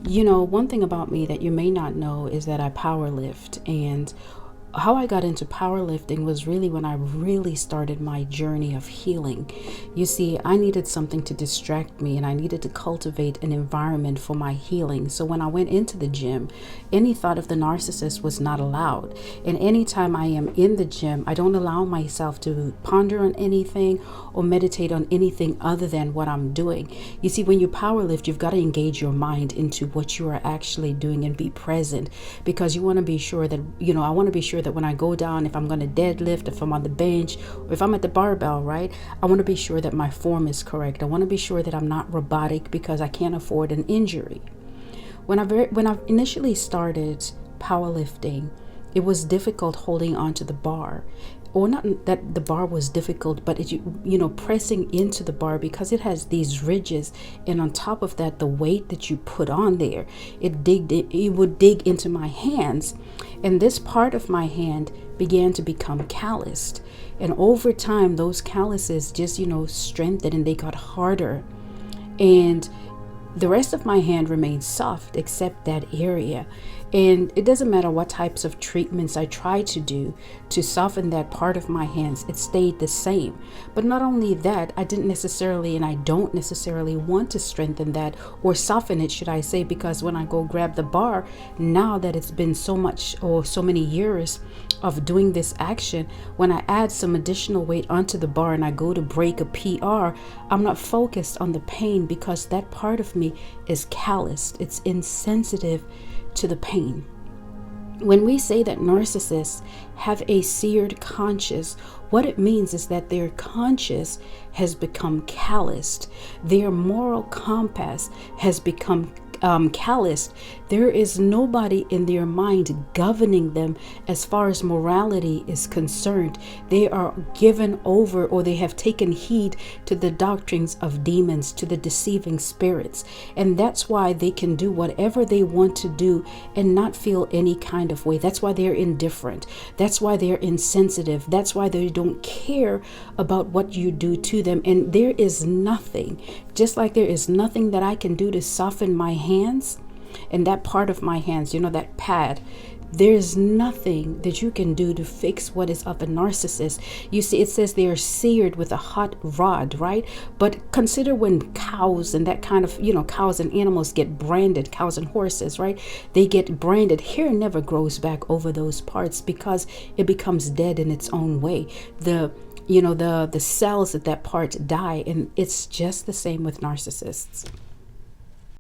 One thing about me that you may not know is that I power lift. And how I got into powerlifting was really when I really started my journey of healing. You see, I needed something to distract me, and I needed to cultivate an environment for my healing. So when I went into the gym, any thought of the narcissist was not allowed. And anytime I am in the gym, I don't allow myself to ponder on anything or meditate on anything other than what I'm doing. You see, when you powerlift, you've got to engage your mind into what you are actually doing and be present, because you want to be sure that, I want to be sure that when I go down, if I'm going to deadlift, if I'm on the bench, or if I'm at the barbell, right, I want to be sure that my form is correct. I want to be sure that I'm not robotic, because I can't afford an injury. When I initially started powerlifting, it was difficult holding onto the bar. Or not that the bar was difficult, but pressing into the bar, because it has these ridges, and on top of that, the weight that you put on there, it would dig into my hands, and this part of my hand began to become calloused. And over time, those calluses just strengthened, and they got harder, and the rest of my hand remained soft except that area. And it doesn't matter what types of treatments I tried to do to soften that part of my hands, it stayed the same. But not only that, I didn't necessarily, and I don't necessarily want to strengthen that or soften it, should I say, because when I go grab the bar, now that it's been so much or so many years of doing this action, when I add some additional weight onto the bar and I go to break a PR, I'm not focused on the pain, because that part of me is calloused. It's insensitive to the pain. When we say that narcissists have a seared conscience, what it means is that their conscience has become calloused. Their moral compass has become calloused. There is nobody in their mind governing them as far as morality is concerned. They are given over, or they have taken heed to the doctrines of demons, to the deceiving spirits. And that's why they can do whatever they want to do and not feel any kind of way. That's why they're indifferent. That's why they're insensitive. That's why they don't care about what you do to them. And there is nothing, just like there is nothing that I can do to soften my hands and that part of my hands, that pad. There's nothing that you can do to fix what is of a narcissist. You see, it says they are seared with a hot rod, right? But consider when cows and that kind of, cows and animals get branded, cows and horses, right? They get branded. Hair never grows back over those parts, because it becomes dead in its own way. The cells at that part die, and it's just the same with narcissists.